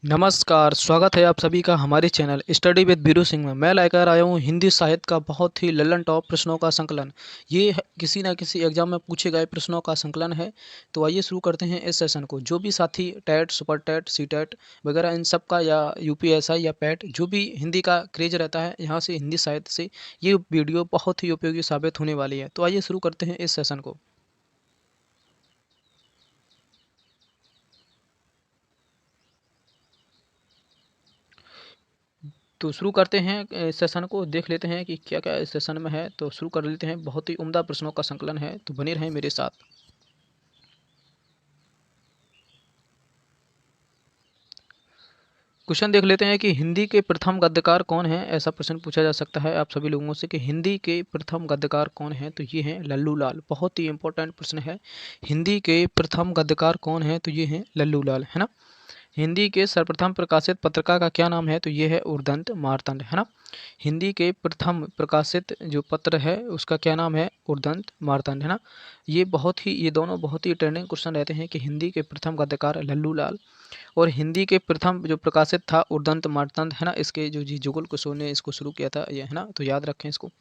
नमस्कार, स्वागत है आप सभी का हमारे channel study with Biru Singh में। मैं लेकर आया हूँ हिंदी साहित्य का बहुत ही लल्लन टॉप प्रश्नों का संकलन। किसी न किसी एग्जाम में पूछे गए प्रश्नों का संकलन है। तो आइए शुरू करते हैं इस सेशन को। जो भी साथी TET, super TET, C TET वगैरह इन सब का या यूपीएसआई या पैट जो भी हिंदी का क्रेज रहता है, यहाँ से हिंदी साहित्य से ये वीडियो बहुत ही उपयोगी साबित होने वाली है। तो आइए शुरू करते हैं इस सेशन को। तो शुरू करते हैं इस सेशन को। देख लेते हैं कि क्या क्या इस सेशन में है। तो शुरू कर लेते हैं। बहुत ही उम्दा प्रश्नों का संकलन है, तो बने रहें मेरे साथ। क्वेश्चन देख लेते हैं कि हिंदी के प्रथम गद्यकार कौन है। ऐसा प्रश्न पूछा जा सकता है आप सभी लोगों से कि हिंदी के प्रथम गद्यकार कौन है। तो ये हैं लल्लू लाल। बहुत ही इंपॉर्टेंट प्रश्न है। हिंदी के प्रथम गद्यकार कौन है। तो ये हैं लल्लू लाल, है ना। हिंदी के सर्वप्रथम प्रकाशित पत्रिका का क्या नाम है। तो ये है उर्दंत मार्तंड, है ना। हिंदी के प्रथम प्रकाशित जो पत्र है उसका क्या नाम है। उर्दंत मार्तंड, है ना। ये दोनों बहुत ही ट्रेंडिंग क्वेश्चन रहते हैं कि हिंदी के प्रथम गद्यकार लल्लू लाल और हिंदी के प्रथम जो प्रकाशित था उर्दंत मार्तंड, है ना। इसके जो जी जुगल किशोर ने इसको शुरू किया था, ये है ना। तो याद रखें इसको।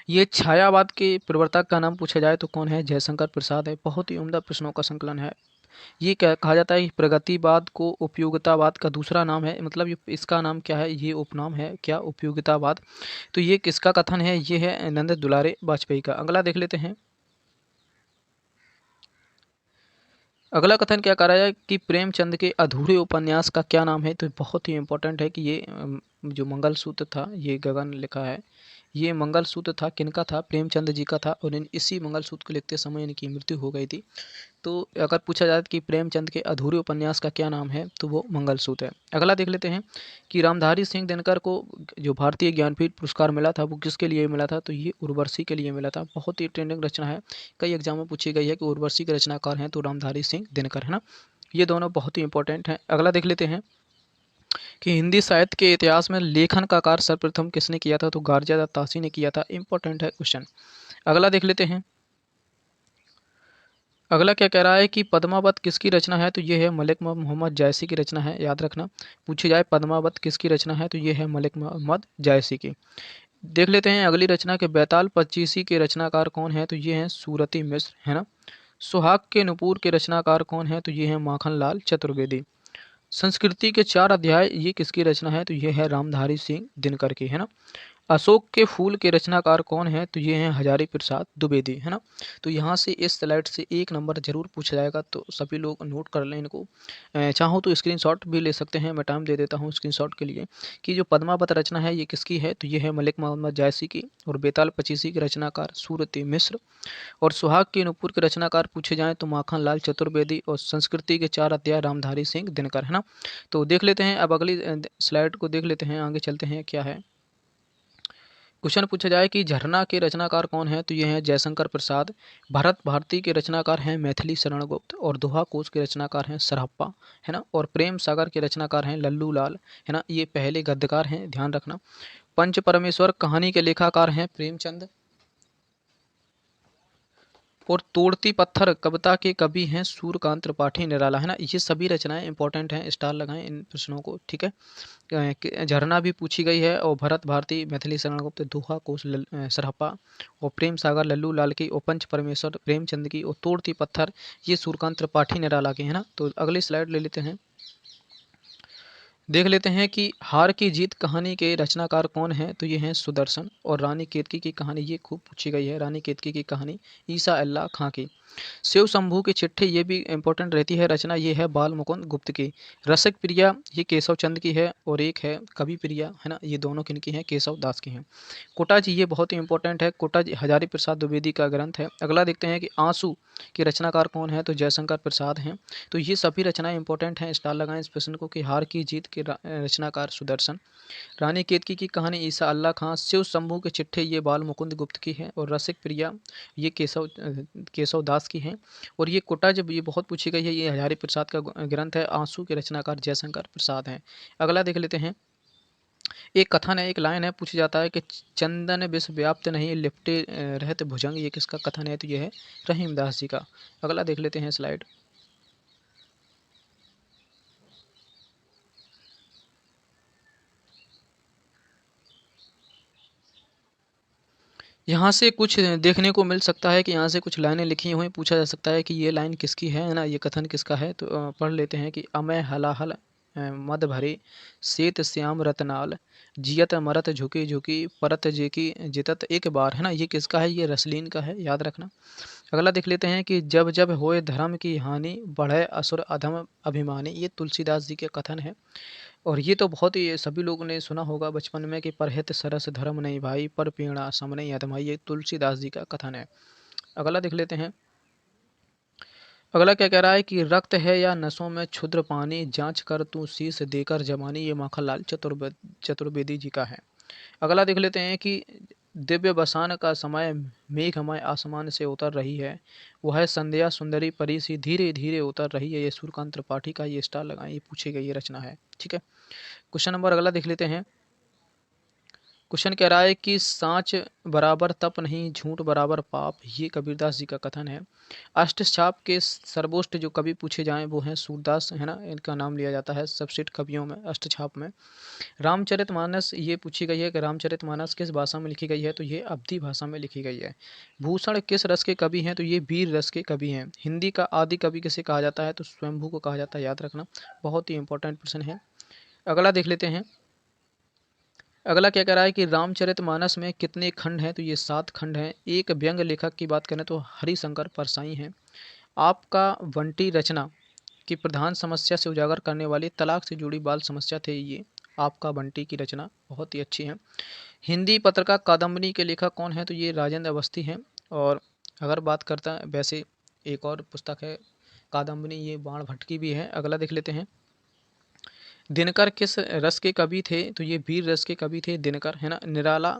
ये छायावाद के प्रवर्तक का नाम पूछा जाए तो कौन है। जयशंकर प्रसाद है। बहुत ही उम्दा प्रश्नों का संकलन है। ये क्या कहा जाता है कि प्रगतिवाद को उपयोगितावाद का दूसरा नाम है। मतलब ये इसका नाम क्या है, ये उपनाम है क्या, उपयोगितावाद। तो ये किसका कथन है। ये है नंद दुलारे वाजपेयी का। अगला देख लेते हैं। अगला कथन क्या करा जाए कि प्रेमचंद के अधूरे उपन्यास का क्या नाम है। तो बहुत ही इंपॉर्टेंट है कि ये जो मंगलसूत्र था, ये गगन लिखा है। ये मंगलसूत्र था, किनका था। प्रेमचंद जी का था। और इसी मंगलसूत्र को लिखते समय इनकी मृत्यु हो गई थी। तो अगर पूछा जाए कि प्रेमचंद के अधूरे उपन्यास का क्या नाम है, तो वो मंगलसूत्र है। अगला देख लेते हैं कि रामधारी सिंह दिनकर को जो भारतीय ज्ञानपीठ पुरस्कार मिला था वो किसके लिए मिला था। तो ये उर्वशी के लिए मिला था। बहुत ही ट्रेंडिंग रचना है। कई एग्जाम में पूछी गई है कि उर्वशी के रचनाकार हैं तो रामधारी सिंह दिनकर, है ना। ये दोनों बहुत ही इंपॉर्टेंट हैं। अगला देख लेते हैं कि हिंदी साहित्य के इतिहास में लेखन का कार्य सर्वप्रथम किसने किया था। तो गार्जिया तासी ने किया था। इंपॉर्टेंट है क्वेश्चन। अगला देख लेते हैं। अगला क्या कह रहा है कि पद्मावत किसकी रचना है। तो ये है मलिक मोहम्मद जायसी की रचना है। याद रखना, पूछी जाए पद्मावत किसकी रचना है तो ये है मलिक मोहम्मद जायसी की। देख लेते हैं अगली रचना के बैताल पच्चीसी के रचनाकार कौन है। तो ये हैं सूरती मिश्र, है ना। सुहाग के नुपुर के रचनाकार कौन है। तो ये है माखन लाल चतुर्वेदी। संस्कृति के 4 अध्याय ये किसकी रचना है। तो ये है रामधारी सिंह दिनकर की, है ना। अशोक के फूल के रचनाकार कौन है। तो ये हैं हजारी प्रसाद द्विवेदी, है ना। तो यहाँ से इस स्लाइड से 1 नंबर जरूर पूछा जाएगा। तो सभी लोग नोट कर लें इनको। चाहो तो स्क्रीनशॉट भी ले सकते हैं। मैं टाइम दे देता हूँ स्क्रीनशॉट के लिए कि जो पद्मावत रचना है ये किसकी है। तो ये है मलिक मोहम्मद जायसी की। और बेताल पचीसी के रचनाकार सूरती मिश्र। और सुहाग के नूपुर के रचनाकार पूछे जाएं तो माखन लाल चतुर्वेदी। और संस्कृति के 4 अध्याय रामधारी सिंह दिनकर, है ना। तो देख लेते हैं अब अगली स्लाइड को देख लेते हैं। आगे चलते हैं क्या है। क्वेश्चन पूछा जाए कि झरना के रचनाकार कौन है। तो ये हैं जयशंकर प्रसाद। भरत भारती के रचनाकार हैं मैथिली शरण गुप्त। और दोहा कोश के रचनाकार हैं सरहप्पा, है ना। और प्रेम सागर के रचनाकार हैं लल्लू लाल, है ना। ये पहले गद्यकार हैं, ध्यान रखना। पंच परमेश्वर कहानी के लेखाकार हैं प्रेमचंद। और तोड़ती पत्थर कविता के कवि हैं सूर्यकांत त्रिपाठी निराला, है ना। ये सभी रचनाएं इंपॉर्टेंट हैं। स्टार लगाएं इन प्रश्नों को, ठीक है। झरना भी पूछी गई है। और भरत भारती, मैथिली शरण गुप्त, दोहा कोश सरहप्पा। और प्रेम सागर लल्लू लाल की। और पंच परमेश्वर प्रेमचंद की। और तोड़ती पत्थर ये सूर्यकांत त्रिपाठी निराला की, है ना। तो अगली स्लाइड ले लेते हैं। देख लेते हैं कि हार की जीत कहानी के रचनाकार कौन है। तो ये हैं सुदर्शन। और रानी केतकी की कहानी ये खूब पूछी गई है। रानी केतकी की कहानी ईसा अल्लाह खां की। शिव शंभू की चिट्ठी ये भी इंपॉर्टेंट रहती है। रचना ये है बाल मुकुंद गुप्त की। रसिक प्रिया ये केशव चंद की है। और एक है कवि प्रिया, है ना। ये दोनों किनकी हैं, केशव दास की हैं। कोटा जी ये बहुत ही इंपॉर्टेंट है। कोटा जी हजारी प्रसाद द्विवेदी का ग्रंथ है। अगला देखते हैं कि आंसू के रचनाकार कौन है। तो जयशंकर प्रसाद हैं। तो ये सभी रचनाएं इंपॉर्टेंट हैं। स्टार लगाएं इस प्रश्न को कि हार की जीत के रचनाकार सुदर्शन। रानी केतकी की कहानी ईसा अल्लाह खां। शिव शंभू के चिट्ठे ये बाल मुकुंद गुप्त की है। और रसिक प्रिया ये केशव दास की हैं। और ये कोटा जब ये बहुत पूछी गई है, ये हजारी प्रसाद का ग्रंथ है। आंसू के रचनाकार जयशंकर प्रसाद हैं। अगला देख लेते हैं। एक कथन है, एक लाइन है, पूछा जाता है कि चंदन विष व्याप्त नहीं लिपटे रहत भुजंग। ये किसका कथन है। तो ये है रहीमदास जी का। अगला देख लेते हैं स्लाइड। यहाँ से कुछ देखने को मिल सकता है कि यहाँ से कुछ लाइनें लिखी हुई, पूछा जा सकता है कि ये लाइन किसकी है ना, ये कथन किसका है। तो पढ़ लेते हैं कि अमय हलाहल मद भरे सेत श्याम रतनाल जियत मरत झुकी झुकी परत जेकी जितत एक बार, है ना। ये किसका है, ये रसलीन का है, याद रखना। अगला देख लेते हैं कि जब जब होए धर्म की हानि बढ़े असुर अधम अभिमानी, ये तुलसीदास जी के कथन है। और ये तो बहुत ही सभी लोगों ने सुना होगा बचपन में कि परहित सरस धर्म नहीं भाई पर पीणा सम नहीं अधमाई, ये तुलसीदास जी का कथन है। अगला देख लेते हैं। अगला क्या कह रहा है कि रक्त है या नसों में क्षुद्र पानी जांच कर तू शीश देकर जवानी, ये माखनलाल चतुर्वेदी जी का है। अगला देख लेते हैं कि दिव्य बसान का समय मेघमय आसमान से उतर रही है, वह संध्या सुंदरी परी सी धीरे धीरे उतर रही है, ये सूर्यकांत त्रिपाठी का ये स्टार लगाएं, ये पूछी गई ये रचना है। ठीक है। क्वेश्चन नंबर अगला देख लेते हैं। क्वेश्चन कह रहा है कि सांच बराबर तप नहीं झूठ बराबर पाप, ये कबीरदास जी का कथन है। अष्टछाप के सर्वोच्च जो कवि पूछे जाएं वो हैं सूरदास, है ना, इनका नाम लिया जाता है सबसेट कवियों में अष्टछाप में। रामचरितमानस ये पूछी गई है कि रामचरितमानस किस भाषा में लिखी गई है, तो ये अवधी भाषा में लिखी गई है। भूषण किस रस के कवि हैं, तो ये वीर रस के कवि हैं। हिंदी का आदि कवि किसे कहा जाता है, तो स्वयंभू को कहा जाता है, याद रखना, बहुत ही इंपॉर्टेंट प्रश्न है। अगला देख लेते हैं। अगला क्या कह रहा है कि रामचरितमानस में कितने खंड हैं, तो ये 7 खंड हैं। एक व्यंग लेखक की बात करें तो हरिशंकर परसाई हैं। आपका बंटी रचना की प्रधान समस्या से उजागर करने वाली तलाक से जुड़ी बाल समस्या थे ये आपका बंटी की रचना, बहुत ही अच्छी है। हिंदी पत्रिका कादम्बनी के लेखक कौन है, तो ये राजेंद्र अवस्थी हैं। और अगर बात करता है वैसे एक और पुस्तक है कादम्बनी, ये बाण भट्ट की भी है। अगला देख लेते हैं। दिनकर किस रस के कवि थे, तो ये वीर रस के कवि थे दिनकर, है ना। निराला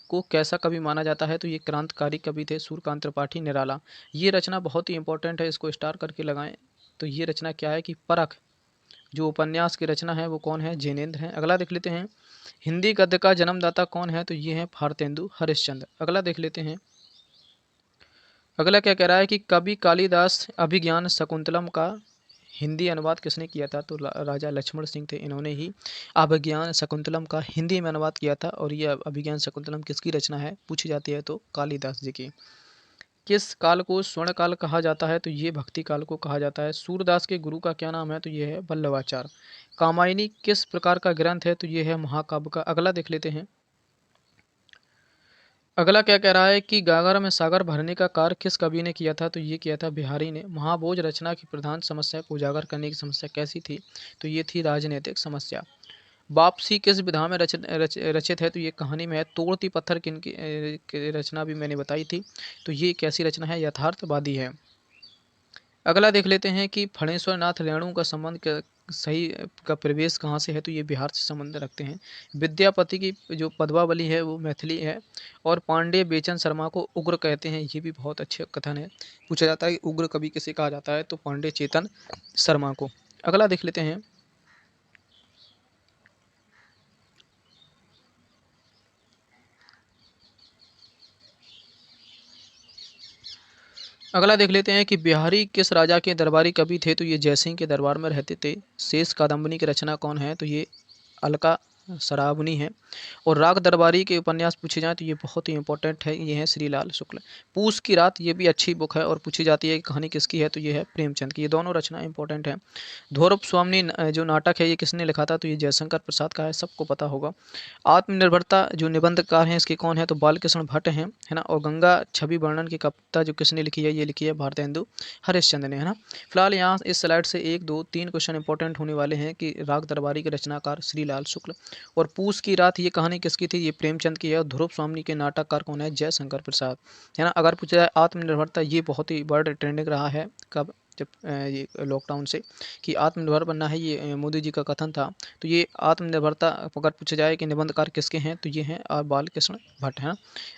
को कैसा कवि माना जाता है, तो ये क्रांतिकारी कवि थे सूर्यकांत त्रिपाठी निराला। ये रचना बहुत ही इंपॉर्टेंट है, इसको स्टार करके लगाएं। तो ये रचना क्या है कि परख जो उपन्यास की रचना है वो कौन है, जैनेन्द्र हैं। अगला देख लेते हैं। हिंदी गद्य का जन्मदाता कौन है, तो ये है भारतेंदु हरिश्चंद्र। अगला देख लेते हैं। अगला क्या कह रहा है कि कवि कालिदास अभिज्ञान शकुंतलम का हिंदी अनुवाद किसने किया था, तो राजा लक्ष्मण सिंह थे, इन्होंने ही अभिज्ञान शकुंतलम का हिंदी में अनुवाद किया था। और ये अभिज्ञान शकुंतलम किसकी रचना है पूछी जाती है, तो कालिदास जी की। किस काल को स्वर्ण काल कहा जाता है, तो ये भक्ति काल को कहा जाता है। सूरदास के गुरु का क्या नाम है, तो ये है वल्लभाचार्य। कामायनी किस प्रकार का ग्रंथ है, तो ये है महाकाव्य का। अगला देख लेते हैं। अगला क्या कह रहा है कि गागर में सागर भरने का कार्य किस कवि ने किया था, तो ये किया था बिहारी ने। महाभोज रचना की प्रधान समस्या को उजागर करने की समस्या कैसी थी, तो ये थी राजनीतिक समस्या। वापसी किस विधा में रचित है, तो ये कहानी में है। तोड़ती पत्थर की रचना भी मैंने बताई थी, तो ये कैसी रचना है, यथार्थवादी है। अगला देख लेते हैं कि फणेश्वर नाथ रेणु का संबंध सही का प्रवेश कहाँ से है, तो ये बिहार से संबंध रखते हैं। विद्यापति की जो पद्मावली है वो मैथिली है। और पांडे बेचन शर्मा को उग्र कहते हैं, ये भी बहुत अच्छे कथन है। पूछा जाता है कि उग्र कवि किसे कहा जाता है, तो पांडे चेतन शर्मा को। अगला देख लेते हैं। अगला देख लेते हैं कि बिहारी किस राजा के दरबारी कवि थे, तो ये जयसिंह के दरबार में रहते थे। शेष कादम्बनी की रचना कौन है, तो ये अलका सरावनी है। और राग दरबारी के उपन्यास पूछे जाएं तो ये बहुत ही इंपॉर्टेंट है, ये है श्रीलाल शुक्ल। पूस की रात ये भी अच्छी बुक है और पूछी जाती है कि कहानी किसकी है, तो ये है प्रेमचंद की। ये दोनों रचना इंपॉर्टेंट है। धौरब स्वामी जो नाटक है ये किसने लिखा था, तो ये जयशंकर प्रसाद का है, सबको पता होगा। आत्मनिर्भरता जो निबंधकार हैं इसके कौन है, तो बालकृष्ण भट्ट हैं, है ना। और गंगा छवि वर्णन की कविता जो किसने लिखी है, ये लिखी है भारतेंदु हरिश्चंद्र ने, है ना। फिलहाल यहाँ इस स्लाइड से 1 2 3 क्वेश्चन इंपॉर्टेंट होने वाले हैं कि राग दरबारी के रचनाकार श्रीलाल शुक्ल। और पूस की रात ये कहानी किसकी थी, ये प्रेमचंद की है। और ध्रुव स्वामी के नाटककार कौन है, जयशंकर प्रसाद, है ना। अगर पूछा जाए आत्मनिर्भरता, ये बहुत ही वर्ड ट्रेंडिंग रहा है कब, जब ये लॉकडाउन से, कि आत्मनिर्भर बनना है, ये मोदी जी का कथन था। तो ये आत्मनिर्भरता अगर पूछा जाए कि निबंधकार किसके हैं, तो ये हैं बालकृष्ण भट्ट, है ना।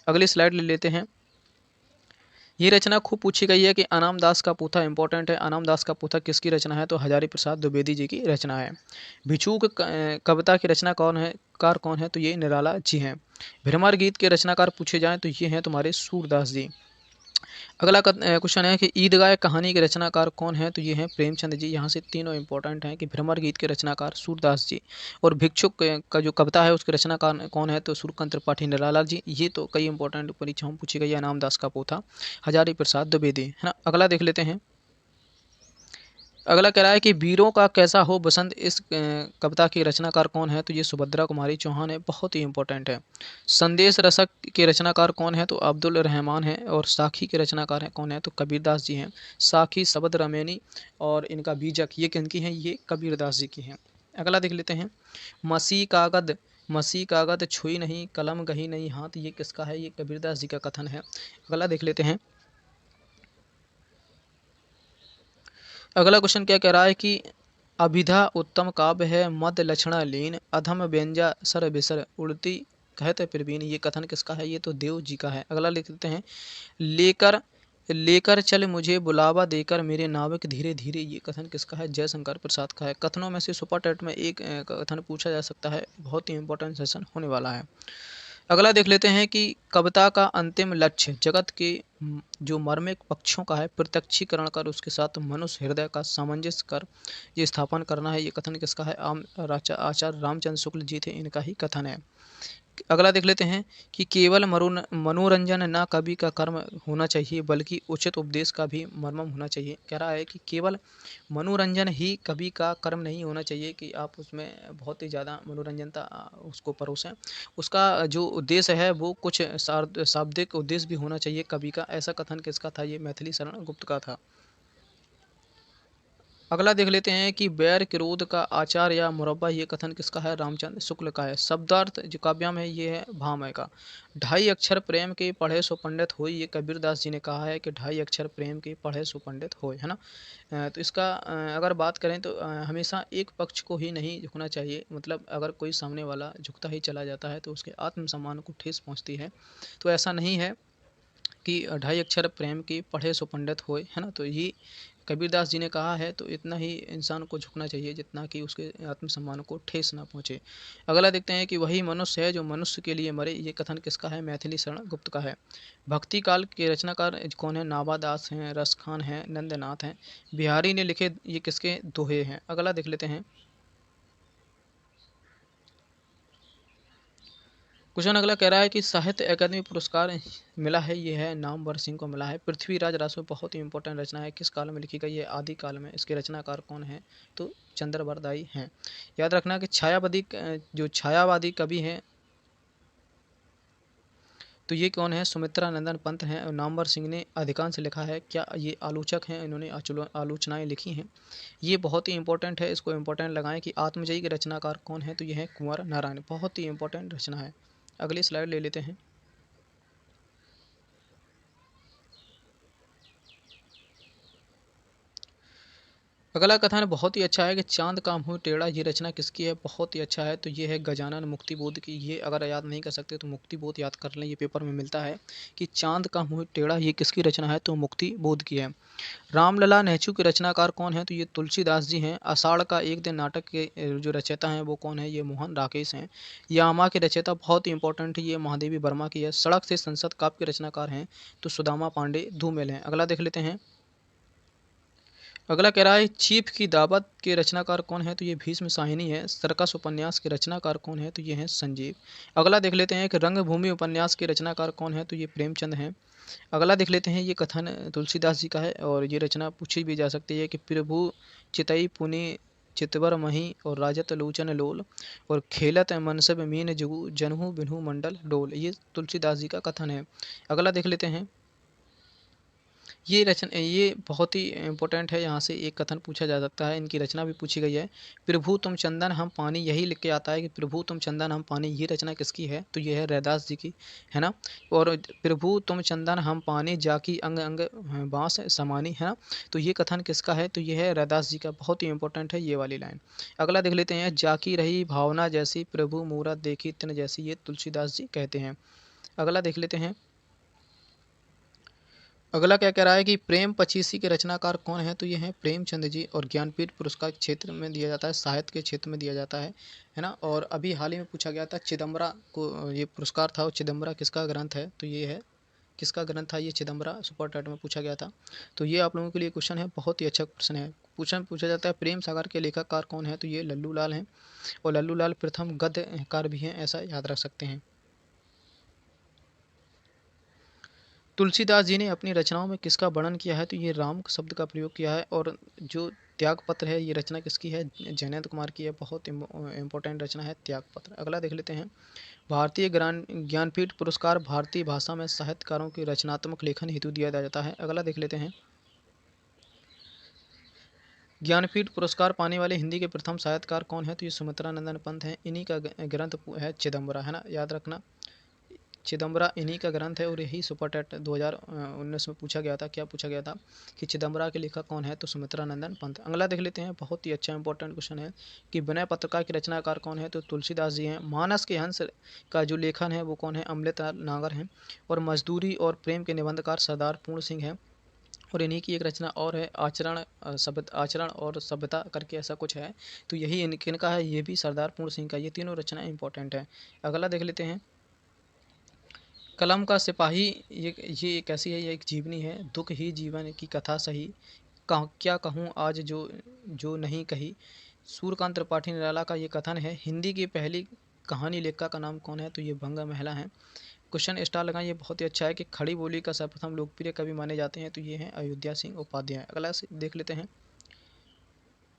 अगली स्लाइड ले लेते हैं। ये रचना खूब पूछी गई है कि अनाम दास का पोथा इंपॉर्टेंट है। अनाम दास का पोथा किसकी रचना है, तो हजारी प्रसाद द्विवेदी जी की रचना है। भिक्षुक कविता की रचना कौन है, कार कौन है, तो ये निराला जी हैं। भ्रमर गीत के रचनाकार पूछे जाएं तो ये हैं तुम्हारे सूरदास जी। अगला क्वेश्चन है कि ईदगाह कहानी के रचनाकार कौन है? तो ये हैं प्रेमचंद जी। यहाँ से तीनों इंपॉर्टेंट हैं कि भ्रमर गीत के रचनाकार सूरदास जी, और भिक्षुक का जो कविता है उसके रचनाकार कौन है? तो सूर्यकांत त्रिपाठी निराला जी। ये तो कई इंपॉर्टेंट परीक्षाओं में पूछी गई है। इनाम दास का पोथा, हजारी प्रसाद द्विवेदी, है ना। अगला देख लेते हैं। अगला कह रहा है कि वीरों का कैसा हो बसंत, इस कविता के रचनाकार कौन है? तो ये सुभद्रा कुमारी चौहान है। बहुत ही इंपॉर्टेंट है। संदेश रसक के रचनाकार कौन है? तो अब्दुल रहमान है। और साखी के रचनाकार हैं कौन है? तो कबीरदास जी हैं। साखी शबद रमैनी और इनका बीजक, ये किनकी हैं? ये कबीरदास जी की हैं। अगला देख लेते हैं। मसी कागद छुई नहीं, कलम गही नहीं हाथ, ये किसका है? ये कबीरदास जी का कथन है। अगला देख लेते हैं। अगला क्वेश्चन क्या कह रहा है कि अभिधा उत्तम काव्य है, मद लक्षणा लीन, अधम व्यंजा सर बिसर उड़ती कहते प्रवीण, ये कथन किसका है? ये तो देव जी का है। अगला लिख देते हैं। लेकर लेकर चल मुझे बुलावा देकर मेरे नाविक धीरे धीरे, ये कथन किसका है? जयशंकर प्रसाद का है। कथनों में से सुपर टेट में एक कथन पूछा जा सकता है। बहुत ही इंपॉर्टेंट सेशन होने वाला है। अगला देख लेते हैं कि कविता का अंतिम लक्ष्य जगत के जो मर्मिक पक्षों का है प्रत्यक्षीकरण कर उसके साथ मनुष्य हृदय का सामंजस्य कर ये स्थापन करना है। ये कथन किसका है? आचार्य रामचंद्र शुक्ल जी थे, इनका ही कथन है। अगला देख लेते हैं कि केवल मनोरंजन ना कवि का कर्म होना चाहिए बल्कि उचित उपदेश का भी मर्मम होना चाहिए। कह रहा है कि केवल मनोरंजन ही कवि का कर्म नहीं होना चाहिए कि आप उसमें बहुत ही ज़्यादा मनोरंजनता उसको परोसें। उसका जो उद्देश्य है वो कुछ शाब्दिक उद्देश्य भी होना चाहिए कवि का। ऐसा कथन किसका था? ये मैथिली शरण गुप्त का था। अगला देख लेते हैं कि बैर क्रोध का आचार या मुरब्बा, ये कथन किसका है? रामचंद्र शुक्ल का है। शब्दार्थ जो काव्याम है ये है भामय का। ढाई अक्षर प्रेम के पढ़े सो पंडित होय, ये कबीरदास जी ने कहा है कि ढाई अक्षर प्रेम के पढ़े सो पंडित होय, है ना। तो इसका अगर बात करें तो हमेशा एक पक्ष को ही नहीं झुकना चाहिए। मतलब अगर कोई सामने वाला झुकता ही चला जाता है तो उसके आत्मसम्मान को ठेस पहुंचती है। तो ऐसा नहीं है कि ढाई अक्षर प्रेम की पढ़े सो पंडित होए, है ना। तो ये कबीरदास जी ने कहा है। तो इतना ही इंसान को झुकना चाहिए जितना कि उसके आत्मसम्मान को ठेस ना पहुँचे। अगला देखते हैं कि वही मनुष्य है जो मनुष्य के लिए मरे, ये कथन किसका है? मैथिली शरण गुप्त का है। भक्ति काल के रचनाकार कौन है? नाभादास हैं, रसखान हैं, नंदनाथ हैं। बिहारी ने लिखे ये किसके दोहे हैं? अगला देख लेते हैं। क्वेश्चन अगला कह रहा है कि साहित्य अकादमी पुरस्कार मिला है, ये है नामवर सिंह को मिला है। पृथ्वीराज रासो बहुत ही इंपॉर्टेंट रचना है। किस काल में लिखी गई है? आदि काल में। इसके रचनाकार कौन है? तो चंद्रवरदाई हैं। याद रखना कि जो छायावादी कवि हैं तो ये कौन है? सुमित्रा नंदन पंत हैं। और नामवर सिंह ने अधिकांश लिखा है। क्या ये आलोचक हैं? इन्होंने आलोचनाएं लिखी हैं। ये बहुत ही इंपॉर्टेंट है, इसको इंपॉर्टेंट लगाएं कि आत्मजयी के रचनाकार कौन है? तो ये है कुंवर नारायण। बहुत ही इंपॉर्टेंट रचना है। अगली स्लाइड ले लेते हैं। अगला कथन बहुत ही अच्छा है कि चांद का मुंह टेढ़ा, ये रचना किसकी है? बहुत ही अच्छा है। तो ये है गजानन मुक्तिबोध की। ये अगर याद नहीं कर सकते तो मुक्तिबोध याद कर लें, ये पेपर में मिलता है कि चांद का मुंह टेढ़ा ये किसकी रचना है? तो मुक्तिबोध की है। रामलला नेचू के रचनाकार कौन है? तो ये तुलसीदास जी हैं। आषाढ़ का एक दिन नाटक के जो रचयिता हैं वो कौन है? ये मोहन राकेश हैं। यामा के रचयिता बहुत ही इंपॉर्टेंट है, ये महादेवी वर्मा की है। सड़क से संसद काव्य के रचनाकार हैं तो सुदामा पांडे धूमिल हैं। अगला देख लेते हैं। अगला कह रहा है चीफ की दावत के रचनाकार कौन है? तो ये भीष्म साहिनी है। सर्कस उपन्यास के रचनाकार कौन है? तो ये हैं संजीव। अगला देख लेते हैं कि रंगभूमि उपन्यास के रचनाकार कौन है? तो ये प्रेमचंद हैं। अगला देख लेते हैं। ये कथन तुलसीदास जी का है और ये रचना पूछी भी जा सकती है कि प्रभु चितई पुनि चितवर मही और राजत लोचन लोल और खेलत मनसब मीन जुगु जनहु बिन्हु मंडल डोल, ये तुलसीदास जी का कथन है। अगला देख लेते हैं। ये बहुत ही इम्पोर्टेंट है। यहाँ से एक कथन पूछा जा सकता है, इनकी रचना भी पूछी गई है। प्रभु तुम चंदन हम पानी, यही लिख के आता है कि प्रभु तुम चंदन हम पानी, ये रचना किसकी है? तो ये है रैदास जी की, है ना। और प्रभु तुम चंदन हम पानी जाकी अंग अंग बांस समानी, है ना। तो ये कथन किसका है? तो ये है रैदास जी का। बहुत ही इंपॉर्टेंट है ये वाली लाइन। अगला देख लेते हैं। जाकी रही भावना जैसी प्रभु मूरत देखी तिन जैसी, ये तुलसीदास जी कहते हैं। अगला देख लेते हैं। अगला क्या कह रहा है कि प्रेम पचीसी के रचनाकार कौन है? तो ये हैं प्रेमचंद जी। और ज्ञानपीठ पुरस्कार क्षेत्र में दिया जाता है, साहित्य के क्षेत्र में दिया जाता है ना। और अभी हाल ही में पूछा गया था चिदम्बरा को ये पुरस्कार था, और चिदम्बरा किसका ग्रंथ है? तो ये है किसका ग्रंथ था ये चिदम्बरा, सुपर टेट में पूछा गया था। तो ये आप लोगों के लिए क्वेश्चन है, बहुत ही अच्छा क्वेश्चन है। क्वेश्चन पूछा जाता है प्रेम सागर के लेखककार कौन है, तो ये लल्लू लाल हैं, और लल्लू लाल प्रथम गद्यकार भी हैं, ऐसा याद रख सकते हैं। तुलसीदास जी ने अपनी रचनाओं में किसका वर्णन किया है, तो ये राम शब्द का प्रयोग किया है। और जो त्यागपत्र है ये रचना किसकी है, जयनेंद्र कुमार की है। बहुत इंपॉर्टेंट रचना है त्यागपत्र। अगला देख लेते हैं, भारतीय ज्ञानपीठ पुरस्कार भारतीय भाषा में साहित्यकारों के रचनात्मक लेखन हेतु दिया जाता है। अगला देख लेते हैं, ज्ञानपीठ पुरस्कार पाने वाले हिंदी के प्रथम साहित्यकार कौन है, तो ये सुमित्रा नंदन पंत हैं। इन्हीं का ग्रंथ है चिदम्बरा, है ना, याद रखना। चिदम्बरा इन्हीं का ग्रंथ है, और यही सुपर टेट 2019 में पूछा गया था। क्या पूछा गया था कि चिदम्बरा के लेखक कौन है, तो सुमित्रा नंदन पंत। अगला देख लेते हैं, बहुत ही अच्छा इंपॉर्टेंट क्वेश्चन है कि विनय पत्रिका के रचनाकार कौन है, तो तुलसीदास जी हैं। मानस के हंस का जो लेखन है वो कौन है, अमृतलाल नागर हैं। और मजदूरी और प्रेम के निबंधकार सरदार पूर्ण सिंह हैं। और इन्हीं की एक रचना और है, आचरण और सभ्यता करके ऐसा कुछ है, तो यही इनका है, ये भी सरदार पूर्ण सिंह का। ये तीनों रचना इंपॉर्टेंट है। अगला देख लेते हैं, कलम का सिपाही, ये कैसी है, ये एक जीवनी है। दुख ही जीवन की कथा सही, क्या कहूँ आज जो जो नहीं कही। सूर्यकांत त्रिपाठी निराला का ये कथन है। हिंदी की पहली कहानी लेखक का नाम कौन है, तो ये भंगा महला है। क्वेश्चन स्टार लगाएं, ये बहुत ही अच्छा है कि खड़ी बोली का सर्वप्रथम लोकप्रिय कवि माने जाते हैं, तो ये हैं अयोध्या सिंह उपाध्याय। अगला देख लेते हैं,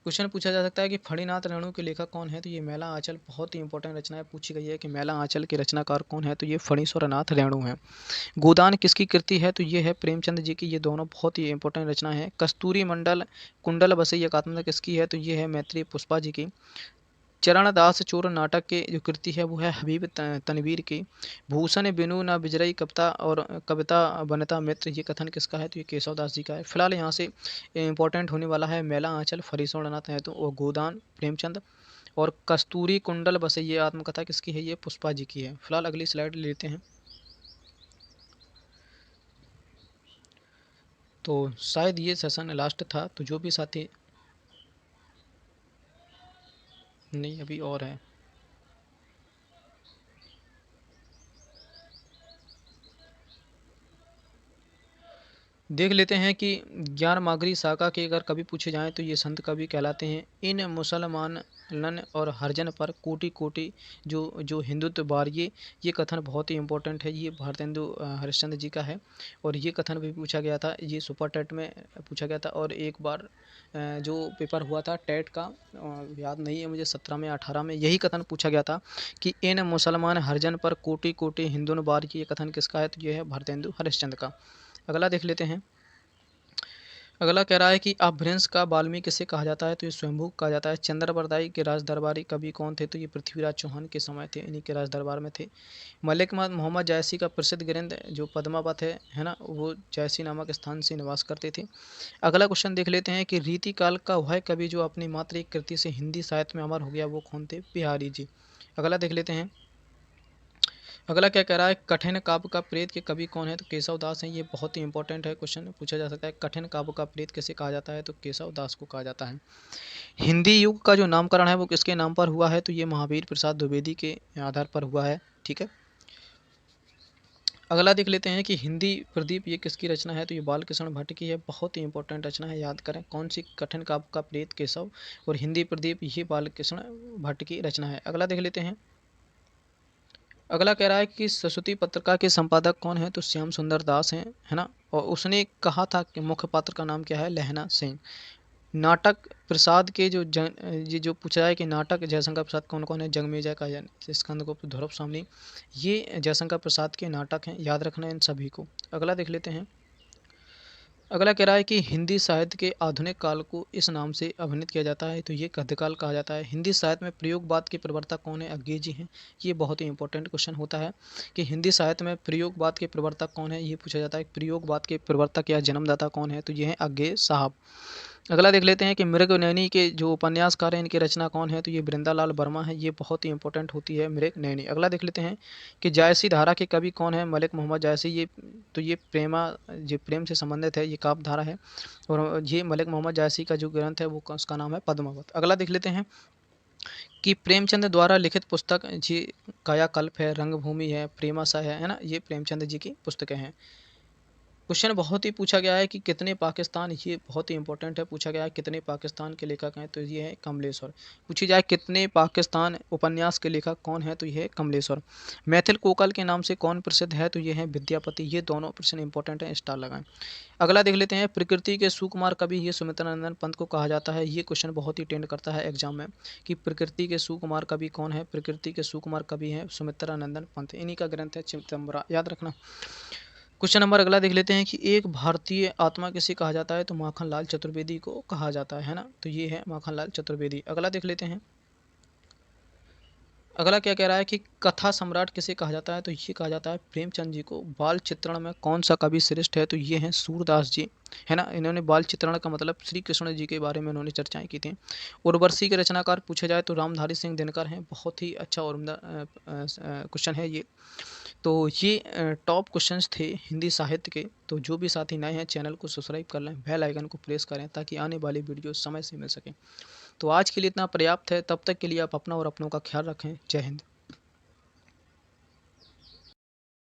क्वेश्चन पूछा जा सकता है कि फणीनाथ रेणु के लेखक कौन है, तो ये मैला आंचल। बहुत ही इंपॉर्टेंट रचना है, पूछी गई है कि मैला आंचल के रचनाकार कौन है, तो ये फणीश्वरनाथ रेणु हैं। गोदान किसकी कृति है, तो ये है प्रेमचंद जी की। ये दोनों बहुत ही इंपॉर्टेंट रचना है। कस्तूरी मंडल कुंडल बसई एकात्मता किसकी है, तो ये है मैत्री पुष्पा जी की। चरणदास चोर नाटक के जो कृति है वो है हबीब तनवीर की। भूषण बिनु न बिजरई कविता और कविता बनता मित्र, ये कथन किसका है, तो ये केशव दास जी का है। फिलहाल यहाँ से इंपॉर्टेंट होने वाला है मैला आंचल फरीसोड़नाथ है, तो वो गोदान प्रेमचंद, और कस्तूरी कुंडल बसई ये आत्मकथा किसकी है, ये पुष्पा जी की है। फिलहाल अगली स्लाइड लेते हैं। तो शायद ये सेशन लास्ट था, तो जो भी साथी, नहीं अभी और है। देख लेते हैं कि ज्ञान मागरी साका के अगर कवि पूछे जाएं तो ये संत कवि कहलाते हैं। इन मुसलमान लन और हरजन पर कोटि कोटि जो जो हिंदुत्व बार, ये कथन बहुत ही इंपॉर्टेंट है। ये भारतेंदु हरिश्चंद्र जी का है, और ये कथन भी पूछा गया था। ये सुपर टेट में पूछा गया था, और एक बार जो पेपर हुआ था टेट का, याद नहीं है मुझे 17 में 18 में, यही कथन पूछा गया था कि इन मुसलमान हरजन पर कोटि कोटि हिंदुन बार, ये कथन किसका है, तो ये है भारतेंदु हरिश्चंद्र का। अगला देख लेते हैं, अगला कह रहा है कि अपभ्रंश का वाल्मीकि किसे कहा जाता है, तो ये स्वयंभू कहा जाता है। चंद्रबरदाई के राज दरबारी कवि कौन थे, तो ये पृथ्वीराज चौहान के समय थे, इन्हीं के राज दरबार में थे। मलिक मोहम्मद जायसी का प्रसिद्ध ग्रंथ जो पद्मावत है ना, वो जायसी नामक स्थान से निवास करते थे। अगला क्वेश्चन देख लेते हैं कि रीति काल का वह कवि जो अपनी मात्र एक कृति से हिंदी साहित्य में अमर हो गया, वो कौन थे, बिहारी जी। अगला देख लेते हैं, अगला क्या कह रहा है, कठिन काव्य का प्रेत के कवि कौन है, तो केशव दास हैं। ये बहुत ही इंपॉर्टेंट है, क्वेश्चन पूछा जा सकता है। कठिन काव्य का प्रेत किसे कहा जाता है, तो केशव दास को कहा जाता है। हिंदी युग का जो नामकरण है वो किसके नाम पर हुआ है, तो ये महावीर प्रसाद द्विवेदी के आधार पर हुआ है। ठीक है, अगला देख लेते हैं कि हिंदी प्रदीप ये किसकी रचना है, तो ये बालकृष्ण भट्ट की है। बहुत ही इंपॉर्टेंट रचना है, याद करें कौन सी, कठिन काव्य का प्रेत केशव, और हिंदी प्रदीप ये बालकृष्ण भट्ट की रचना है। अगला देख लेते हैं, अगला कह रहा है कि सरस्वती पत्रिका के संपादक कौन है, तो श्याम सुंदर दास हैं, है ना। और उसने कहा था कि मुख्य पात्र का नाम क्या है, लहना सिंह। नाटक प्रसाद के ये जो पूछा है कि नाटक जयशंकर प्रसाद कौन कौन है, जगमेजय का स्कंदगुप्त ध्रुव स्वामी, ये जयशंकर प्रसाद के नाटक हैं, याद रखना इन सभी को। अगला देख लेते हैं, अगला कह रहा है कि हिंदी साहित्य के आधुनिक काल को इस नाम से अभिहित किया जाता है, तो ये गद्यकाल कहा जाता है। हिंदी साहित्य में प्रयोगवाद के प्रवर्तक कौन है, अज्ञे जी हैं। ये बहुत ही इंपॉर्टेंट क्वेश्चन होता है कि हिंदी साहित्य में प्रयोगवाद के प्रवर्तक कौन है, ये पूछा जाता है। प्रयोगवाद के प्रवर्तक या जन्मदाता कौन है, तो ये है अज्ञे साहब। अगला देख लेते हैं कि मृगनयनी के जो उपन्यासकार हैं इनकी रचना कौन है, तो ये वृंदालाल वर्मा है। ये बहुत ही इंपॉर्टेंट होती है मृगनयनी। अगला देख लेते हैं कि जायसी धारा के कवि कौन है, मलिक मोहम्मद जायसी। ये तो ये प्रेम से संबंधित है, ये काव्य धारा है, और ये मलिक मोहम्मद जायसी का जो ग्रंथ है वो उसका नाम है पद्मावत। अगला देख लेते हैं कि प्रेमचंद द्वारा लिखित पुस्तक जी कायाकल्प है, रंगभूमि है, प्रेमाशय है ना, ये प्रेमचंद जी की पुस्तकें हैं। क्वेश्चन बहुत ही पूछा गया है कि कितने पाकिस्तान, ये बहुत ही इंपॉर्टेंट है, पूछा गया है कितने पाकिस्तान के लेखक हैं, तो ये है कमलेश्वर। पूछी जाए कितने पाकिस्तान उपन्यास के लेखक कौन है, तो ये है कमलेश्वर। मैथिल कोकल के नाम से कौन प्रसिद्ध है, तो ये है विद्यापति। ये दोनों प्रश्न इंपॉर्टेंट हैं, स्टार लगाएं। अगला देख लेते हैं, प्रकृति के सुकुमार कवि ये सुमित्रा नंदन पंत को कहा जाता है। ये क्वेश्चन बहुत ही टेंड करता है एग्जाम में कि प्रकृति के सुकुमार कवि कौन है। प्रकृति के सुकुमार कवि हैं सुमित्रा नंदन पंत, इन्हीं का ग्रंथ है चिदंबरा, याद रखना। क्वेश्चन नंबर अगला देख लेते हैं कि एक भारतीय आत्मा किसे कहा जाता है, तो माखनलाल चतुर्वेदी को कहा जाता है ना, तो ये है माखनलाल चतुर्वेदी। अगला देख लेते हैं, अगला क्या कह रहा है कि कथा सम्राट किसे कहा जाता है, तो ये कहा जाता है प्रेमचंद जी को। बाल चित्रण में कौन सा कवि श्रेष्ठ है, तो ये हैं सूरदास जी, है ना। इन्होंने बाल चित्रण का मतलब श्री कृष्ण जी के बारे में उन्होंने चर्चाएं की थी। उर्वशी के रचनाकार पूछे जाए तो रामधारी सिंह दिनकर हैं। बहुत ही अच्छा और उम्दा क्वेश्चन है ये। तो ये टॉप क्वेश्चंस थे हिंदी साहित्य के। तो जो भी साथी नए हैं चैनल को सब्सक्राइब कर लें, बेल आइकन को प्रेस करें ताकि आने वाली वीडियो समय से मिल सके। तो आज के लिए इतना पर्याप्त है, तब तक के लिए आप अपना और अपनों का ख्याल रखें। जय हिंद।